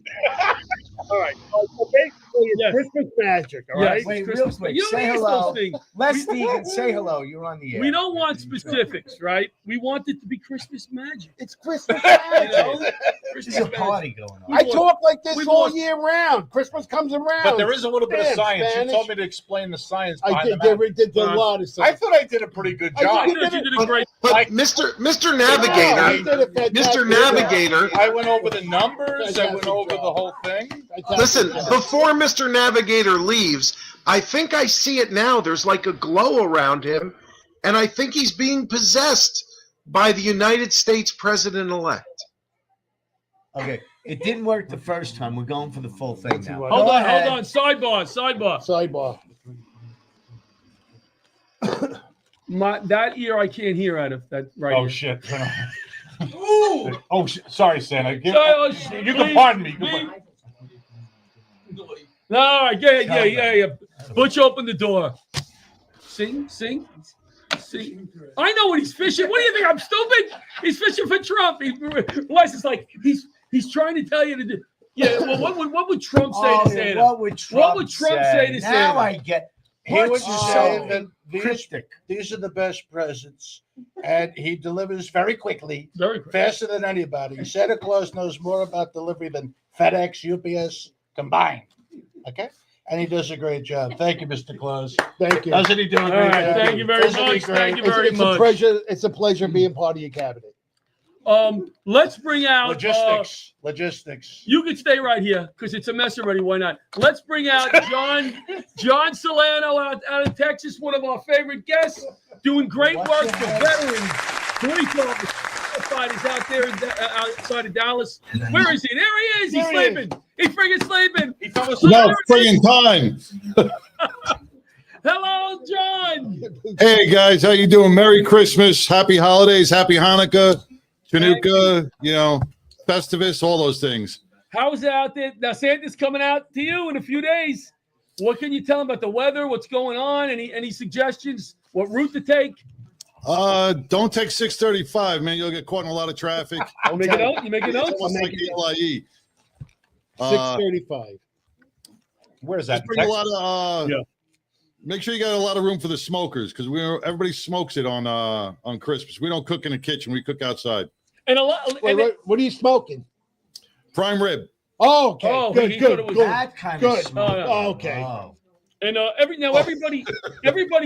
all right. So basically, it's Christmas magic. All Yes. right. Wait, real Christmas. quick. You don't Say ask hello. those things. Les Stephen, say hello. You're on the air. We don't want specifics, right? We want it to be Christmas magic. It's Christmas You magic. know? There's Christmas a magic. party going on. I talk like this we all want- year round. Christmas comes around. But there is a little bit of Damn, science. Spanish. You told me to explain the science I behind did. the magic. There did a lot of I stuff. thought I did a pretty good job. I thought you did a great. But Mr. Navigator, Mr. Navigator, I went over the numbers. I went over the whole thing. listen, before Mr. Navigator leaves, I think I see it now. There's like a glow around him, and I think he's being possessed by the United States president-elect. Okay, it didn't work the first time. We're going for the full thing now. Hold Go on. ahead. Sidebar. That ear I can't hear out of that right. Oh ear. shit! Oh, sorry, Santa. Sorry, You can pardon me. No, all right, yeah. Butch opened the door. Sing. I know what he's fishing. What do you think? I'm stupid. He's fishing for Trump. Wes is like he's trying to tell you to do. Yeah. Well, what would Trump say to Santa? What would Trump say to Santa? Now I get. He would What's say so that these are the best presents, and he delivers very quickly, faster than anybody. Santa Claus knows more about delivery than FedEx, UPS combined. Okay? And he does a great job. Thank you, Mr. Claus. Thank you. Doesn't he do a great job? Thank you very Doesn't he much. great? Thank you very much. It's a pleasure being part of your cabinet. Let's bring out logistics. You can stay right here because it's a mess already. Why not? Let's bring out John Solano out of Texas, one of our favorite guests, doing great work for veterans. Police officers, firefighters out there outside of Dallas. Where is he? There he is. He's sleeping. He's freaking sleeping. He fell asleep. No friggin' time. Hello, old John. Hey guys, how you doing? Merry Christmas, Happy Holidays, Happy Hanukkah, Chanukah, Festivus, all those things. How's it out there? Now Santa's coming out to you in a few days. What can you tell him about the weather? What's going on? Any suggestions? What route to take? Don't take 635, man. You'll get caught in a lot of traffic. You make a note? You make a note? It's almost like the LIE. 635. Where's that? Bring a lot of. Make sure you got a lot of room for the smokers because everybody smokes it on Christmas. We don't cook in the kitchen; we cook outside. And a lot. Wait, what are you smoking? Prime rib. Oh, okay. Oh, good, he thought good, it was good. That kind Good. of smoke. Oh, okay. Oh. And everybody,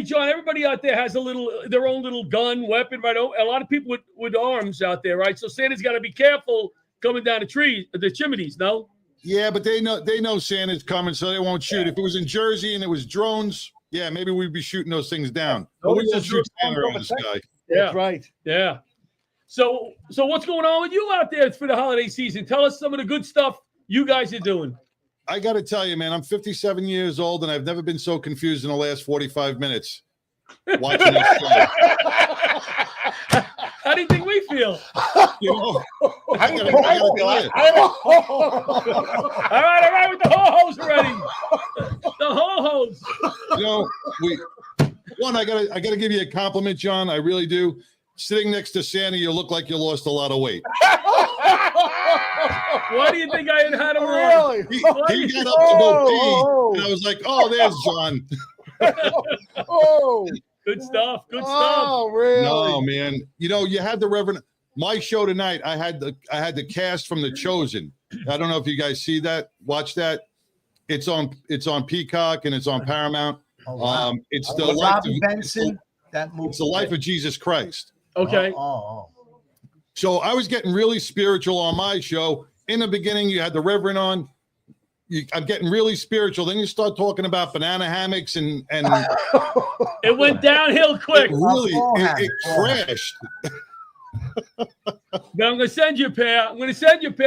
John, everybody out there has their own little gun, weapon, right? A lot of people with arms out there, right? So Santa's got to be careful coming down the chimneys, no? Yeah, but they know Santa's coming, so they won't shoot. If it was in Jersey and it was drones, yeah, maybe we'd be shooting those things down. But we won't shoot Santa around the sky. Yeah, that's right. Yeah. So what's going on with you out there for the holiday season? Tell us some of the good stuff you guys are doing. I got to tell you, man, I'm 57 years old, and I've never been so confused in the last 45 minutes watching this show. How do you think we feel? How do you think I feel? All right, with the ho-hos already. The ho-hos. I gotta give you a compliment, John. I really do. Sitting next to Santa, you look like you lost a lot of weight. Why do you think I had him on? Really? He got up to go pee, and I was like, "Oh, there's John." Oh, good stuff. Good stuff. Oh, really? No, man. You had the Reverend. My show tonight, I had the cast from The Chosen. I don't know if you guys see that. Watch that. It's on Peacock and it's on Paramount. Oh, wow. It's the life Robbie Benson. That movie. It's the life of Jesus Christ. Okay. So I was getting really spiritual on my show. In the beginning, you had the Reverend on. I'm getting really spiritual. Then you start talking about banana hammocks and it went downhill quick. It crashed. Now I'm gonna send you a pair.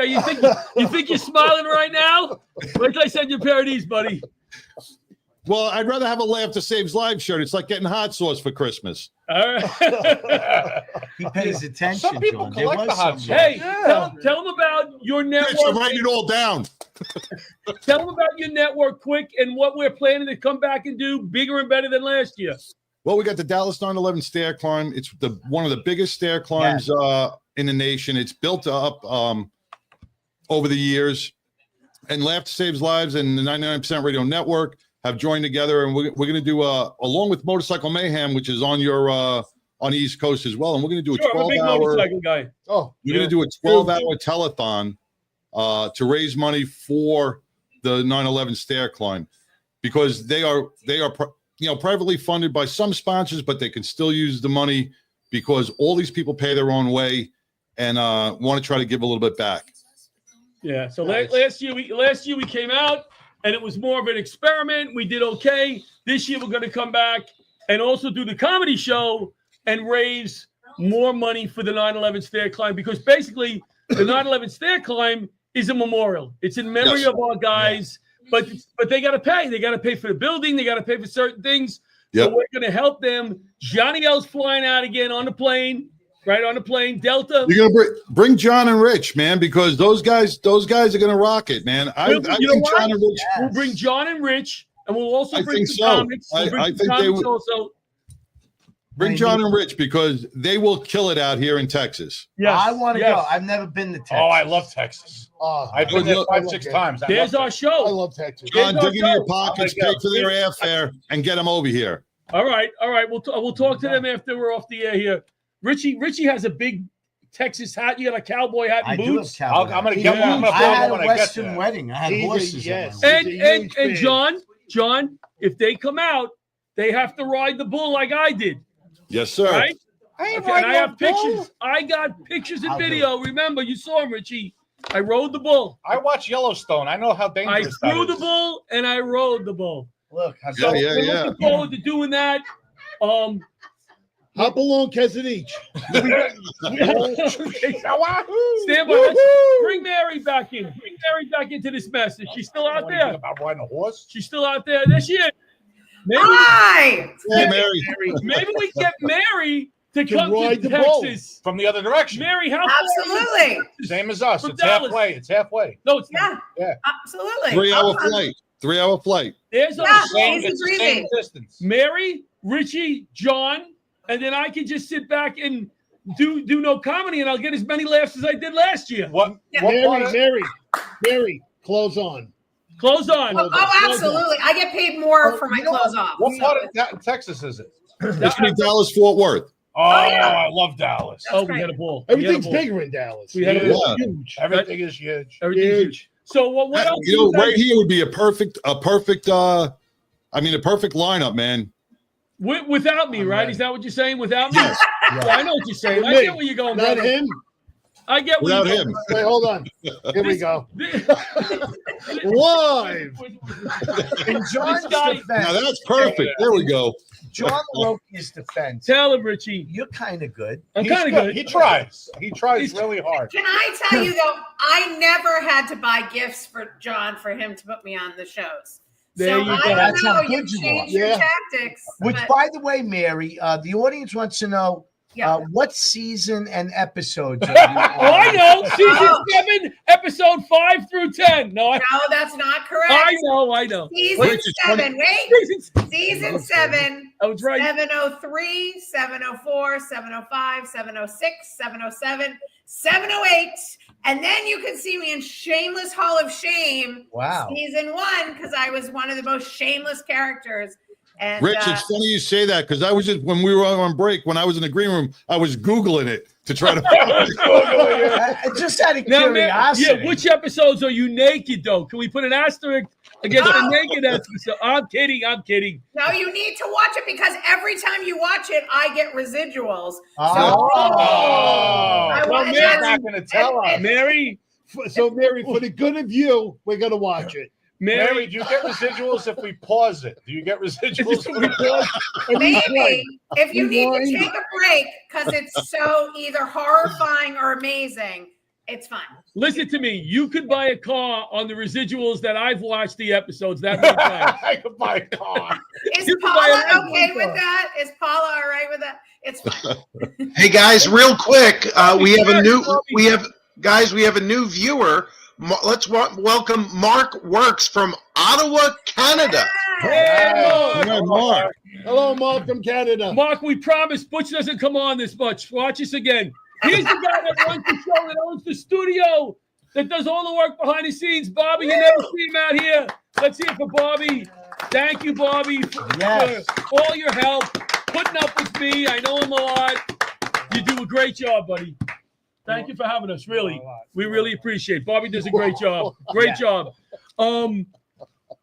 You think you're smiling right now? Wait till I send you a pair of these, buddy. Well, I'd rather have a Laugh to Saves Lives shirt. It's like getting hot sauce for Christmas. All right. He pays attention. Some people John. collect the hot sauce. Hey, tell them about your network. Rich, I'm writing it all down. Tell them about your network quick and what we're planning to come back and do bigger and better than last year. Well, we got the Dallas 911 stair climb. It's one of the biggest stair climbs in the nation. It's built up over the years. And Laugh to Saves Lives and the 99% Radio Network have joined together, and we're going to do along with Motorcycle Mayhem, which is on your on the East Coast as well, and we're going to do a 12-hour motorcycle guy. We're going to do a 12-hour telethon to raise money for the 9/11 stair climb because they are privately funded by some sponsors, but they can still use the money because all these people pay their own way and want to try to give a little bit back. Yeah. So last year we came out. And it was more of an experiment. We did okay. This year, we're going to come back and also do the comedy show and raise more money for the 9/11 stair climb because basically the 9/11 stair climb is a memorial. It's in memory of our guys, but they got to pay. They got to pay for the building. They got to pay for certain things. Yep. So we're going to help them. Johnny L's flying out again on the plane. Right on the plane, Delta. You're gonna bring John and Rich, man, because those guys are gonna rock it, man. I think John and Rich. We'll bring John and Rich, and we'll also bring some comics. I think they would also bring John and Rich because they will kill it out here in Texas. Yeah, I want to go. I've never been to Texas. Oh, I love Texas. I've been there 5-6 times. There's our show. I love Texas. John, dig into your pockets, pay for their airfare, and get them over here. All right. We'll talk to them after we're off the air here. Richie has a big Texas hat. You got a cowboy hat and boots. I'm going to get one. I had a Western wedding. I had horses. Yes. And John, if they come out, they have to ride the bull like I did. Yes, sir. Right? And I have pictures. I got pictures and video. Remember, you saw him, Richie. I rode the bull. I watched Yellowstone. I know how dangerous I threw the bull and I rode the bull. Look, we're looking forward to doing that. Hop along, Kesinich. Stand by. Bring Mary back in. Bring Mary back into this mess. Is she still out there? About riding a horse? She's still out there. There she is. Hi. Hey, Mary. Maybe we get Mary to come to ride the boat. Texas. From the other direction. Mary, how far Absolutely. Same as us. From It's Dallas. halfway. It's halfway. No, it's not. Yeah. Absolutely. 3-hour flight. 3-hour flight. There's Yeah. our Same, Easy it's the breezy. same distance. Mary, Richie, John, and then I can just sit back and do no comedy, and I'll get as many laughs as I did last year. What? Yeah. What part of- Mary, clothes on. Close on. Oh, absolutely. I get paid more for my you know clothes off. What So part of Texas is it? It's be Dallas Fort Worth. Oh, yeah. I love Dallas. Oh, we great. had a ball. Everything's We had a bigger in Dallas. We had a Yeah. ball. Huge. Everything is huge. Everything's huge. So what else? You know, do you right guys- here would be a perfect a perfect lineup, man. Without me, right? Is that what you're saying? Without me? Yes. Yeah, I know what you're saying. I Me. get where you're going, Not brother. him. I get where Without you're him. Wait, hold on. Here we go. Live. In John's guy- defense, Now that's perfect. There we go. John Roki's defense, Tell him, Richie. you're kind of good. I'm He's kind of good. He tries. He tries He's- really hard. Can I tell you though, I never had to buy gifts for John for him to put me on the shows. There So you I go. don't That's know. how You good you changed are. your Yeah. tactics. Which, but- by the way, Mary, the audience wants to know Yeah. what season and episodes are you Oh, I on? know. Season Oh. 7, episode 5 through 10. No, No, that's not correct. I know. Season Wait, it's 7. Wait. Season- Season 7. I was right. 703, 704, 705, 706, 707, 708. And then you can see me in Shameless Hall of Shame. Wow. Season 1, because I was one of the most shameless characters. And Rich, it's funny you say that because I was just when we were on break, when I was in the green room, I was Googling it to try to Just out of Now, man, curiosity. yeah, which episodes are you naked, though? Can we put an asterisk against the naked episode? I'm kidding. no, you need to watch it because every time you watch it, I get residuals. Oh. I Well, want- Mary's not going to tell us. Mary, So, Mary, for the good of you, we're going to watch it. Mary, do you get residuals if we pause it? Do you get residuals? Maybe if you need Rewind. to take a break because it's so either horrifying or amazing, it's fine. listen to me. You could buy a car on the residuals that I've watched the episodes that many times. I could buy a car. Is You can buy Paula an okay iPhone with car. that? Is Paula all right with that? It's fine. Hey guys, real quick, we have a new viewer. Let's welcome Mark Works from Ottawa, Canada. Hey, Mark. Hey, Mark. Hello, Mark from Canada. Mark, we promise Butch doesn't come on this much. Watch us again. He's the guy that runs the show, that owns the studio, that does all the work behind the scenes. Bobby, you never see him out here. Let's hear it for Bobby. Thank you, Bobby, for all your help, putting up with me. I know him a lot. You do a great job, buddy. Thank you for having us. Really, we really appreciate it. Bobby does a great job. Great job.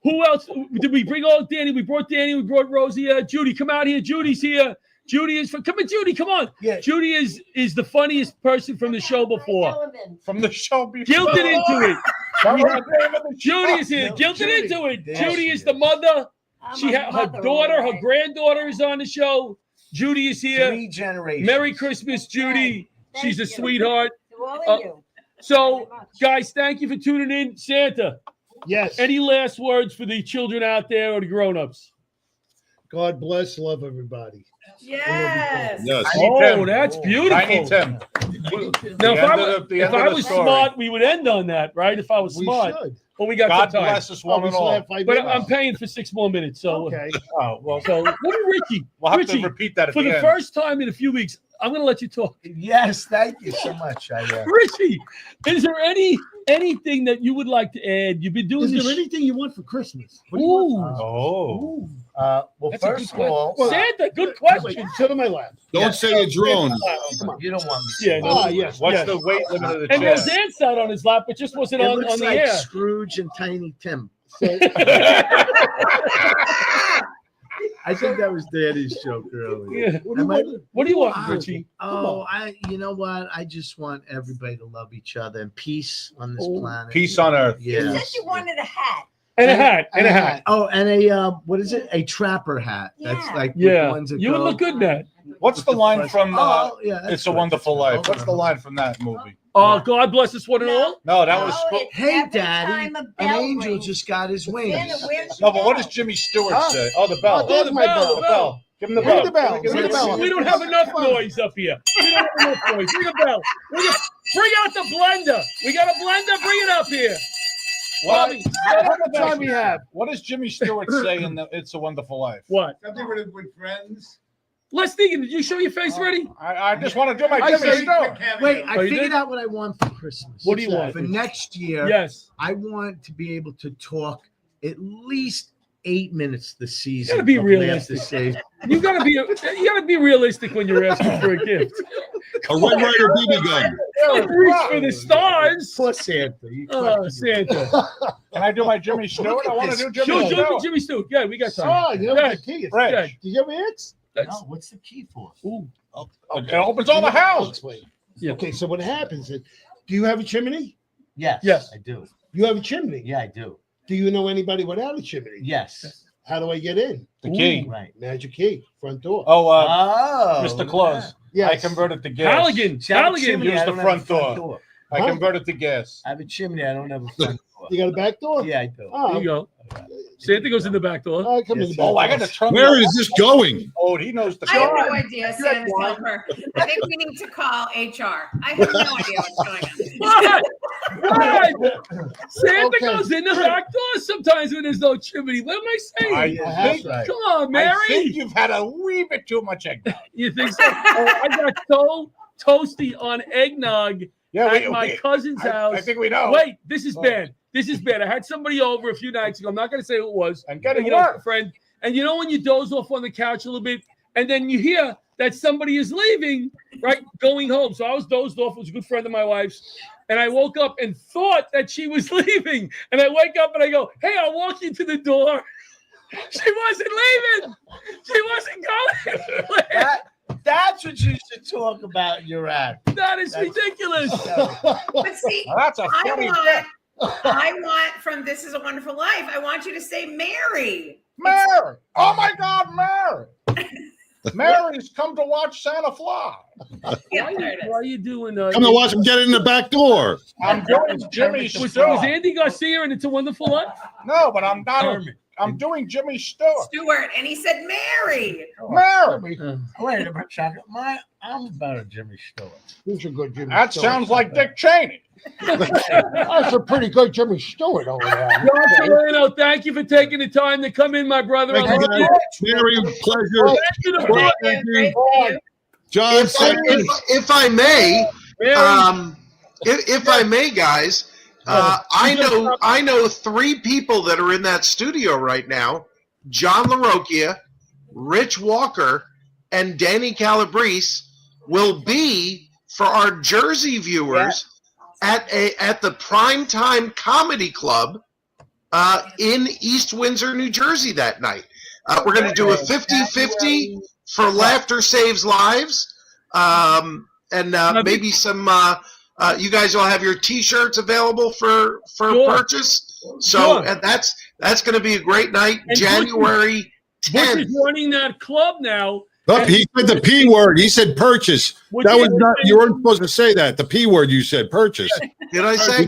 Who else did we bring? Oh, Danny. We brought Danny. We brought Rosie. Judy, come out here. Judy's here. Judy is. Come on, Judy. Come on. Yeah. Judy is the funniest person from the show before. From the show before. Guilted into it. From We the have- name of the Judy show. is here. Guilted Judy. into it. Yes, Judy is she the is. mother. I'm She a had her mother, daughter. all Her right. granddaughter is on the show. Judy is here. 3 generations. Merry Christmas, Judy. Thank She's a you. sweetheart. To all of you. So, guys, thank you for tuning in. Santa, Yes. any last words for the children out there or the grown-ups? God bless. Love everybody. Yes. Yes. Oh, that's beautiful. Tiny Tim. Now, The if end I of was, the- the if end of I the was story. smart, we would end on that, right? If I was We smart. should. But we got God some time. bless us one we and still all. have 5 But minutes. I'm paying for 6 more minutes. So, Okay. Oh, well, so what about Richie? we'll have Richie, to repeat that at for the the end. first time in a few weeks, I'm going to let you talk. Yes, thank you so much. Richie, is there anything that you would like to add? You've been doing Is this. there anything you want for Christmas? Ooh. Oh. Well, That's a first good of all, Santa, good question. Sit on my lap. Don't say a drone. Come on. you don't want me to. Yeah, no, Ah, yes. What's yes. the weight limit of the And chair? Roseanne sat on his lap, but just wasn't on the air. Scrooge and Tiny Tim. So- I think that was Daddy's joke earlier. Yeah. What do you Am I- want? What do you want, Richie? You know what? I just want everybody to love each other and peace on this planet. Peace on earth. You said Yes. you wanted a hat. And a hat. And a hat. Oh, and a what is it? A trapper hat. That's like the ones that You would go- look good in that. What's the line from Oh, yeah, that's It's a good. Wonderful Life? What's the line from that movie? Oh, God bless us one and all. No, that was. Hey, Daddy, an angel just got his wings. No, but what does Jimmy Stewart say? Oh, the bell. Oh, the bell. The bell. Give him the Give me bell. the bell. Give Give me the bell. We don't have enough noise up here. We don't have enough noise. Bring a bell. Bring out the blender. We got a blender. Bring it up here. What? Bobby, How much time we have? What does Jimmy Stewart say in the It's a Wonderful Life? What? Something with friends. Les Deegan, did you show your face already? I just want to do my Jimmy Stewart. Wait, Oh, I you figured did? out what I want for Christmas. What do you want? For next year? Yes. I want to be able to talk at least 8 minutes this season. You gotta be of realistic. Laugh to Save. You gotta be realistic when you're asking for a gift. A Red Ryder BB gun. Don't reach for the stars. Poor Santa. You Oh, Santa. Can I do my Jimmy Stewart? I want to do Jimmy Show Stewart. Jimmy Stewart. Yeah, we got time. Oh, you know Go what ahead. the key is? Right. Good. Did you ever hit? No, what's the key for? Ooh. It opens all the houses. Yeah. Okay, so what happens is, do you have a chimney? Yes. Yes. I do. You have a chimney. Yeah, I do. Do you know anybody without a chimney? Yes. How do I get in? The key. Right. Magic key, front door. Oh, Oh, Mr. Claus. Yes. I converted to gas. Halligan. See, I have a Halligan. chimney, Use I the don't front have a door. I converted to gas. I have a chimney. I don't have a front door. You got a back door? Yeah, I do. Oh, There you go. Santa goes in the back door. I come in the back. Oh, I got to turn. Where is this going? Oh, he knows the I have car. no idea, Santa's helper. I think we need to call HR. I have no idea what's going on. Right. Santa Okay. goes in the back door sometimes when there's no chimney. What am I saying? I think, right. Come on, I think Mary. you've had a wee bit too much eggnog. You think so? Oh, I got so toasty on eggnog at my cousin's house. I think we know. Wait, this is bad. This is bad. I had somebody over a few nights ago. I'm not going to say who it was. And getting You know, worse. a friend. And you know when you doze off on the couch a little bit, and then you hear that somebody is leaving, right, going home. So I was dozed off. It was a good friend of my wife's. And I woke up and thought that she was leaving. And I wake up and I go, hey, I'll walk you to the door. She wasn't leaving. She wasn't going. That's what you should talk about in your act. That is ridiculous. But see, That's a I funny want from This Is a Wonderful Life, I want you to say Mary. Mary. Oh my God, Mary. Mary's come to watch Santa fly. Yeah, there it is. Why are you doing Come to watch him get in the back door. I'm doing Jimmy Was Stewart. Andy Garcia and It's a Wonderful Life? No, but I'm not. I'm doing Jimmy Stewart. Stuart, and he said Mary. Mary. Wait a minute, Chuck. I'm about a Jimmy Stewart. Who's a good Jimmy That Stewart? sounds like Dick Cheney. That's a pretty good Jimmy Stewart over there. John Solano, thank you for taking the time to come in, my brother. I Thank love you, you. Mary, pleasure. Thank you to Well, Bob. thank you. John, If I may, if I may, guys, I know 3 people that are in that studio right now: John LaRocchia, Rich Walker, and Danny Calabrese will be for our Jersey viewers at the Primetime Comedy Club in East Windsor, New Jersey that night. We're going to do a 50-50 for Laughter Saves Lives, and maybe some. You guys will have your T-shirts available for purchase. So and that's going to be a great night, And January Bush 10th. is running that club now. Look, he said the P word. He said purchase. That was not. You weren't supposed to say that. The P word. You said purchase. Did I say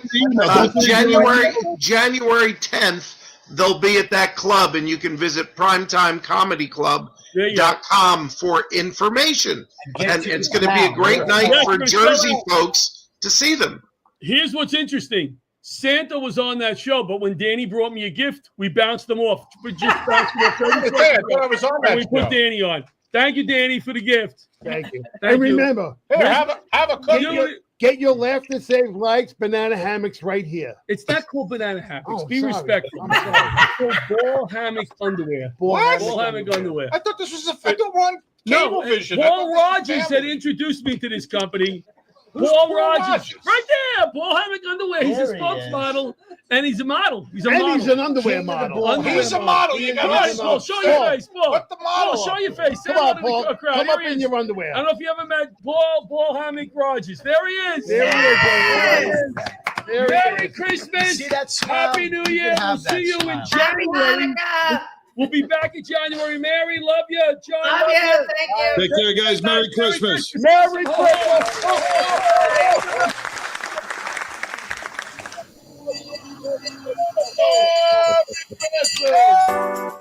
January 10th? They'll be at that club, and you can visit primetimecomedyclub.com for information. And it's going to be a great night for Jersey folks to see them. Here's what's interesting. Santa was on that show, but when Danny brought me a gift, we bounced them off. We just bounced them off 30 I thought I was on that and we put show. Danny on. Thank you, Danny, for the gift. Thank you. Thank And you. remember, Here, have a cookie. get your Laughter Save Lives banana hammocks right here. It's not called banana hammocks. Oh, Be sorry. respectful. I'm sorry. It's called ball hammock underwear. What? Ball hammock underwear. I thought this was a. I thought one No, Cablevision. Paul Rogers had introduced me to this company. Who's Paul Paul Rogers, Rogers? right there. Paul Hammock Underwear. He's a There he spokesmodel, and he's a model. He's a And model. he's an underwear King of the model. ball. He's a model. You Come got on, Paul, show your face, Paul. Put the model Paul, show on. your face. Say Come on, hello to Paul. the crowd. Come Here up he in is. your underwear. I don't know if you ever met Paul Hammock Rogers. There he is. There he is. There he is. Merry Christmas. See that smile? Happy New You Year. can We'll have that see you smile. in January. We'll be back in January. Mary, love you. John, Love you. Thank you. Take care, guys. Merry Christmas. Merry Christmas. Merry Christmas.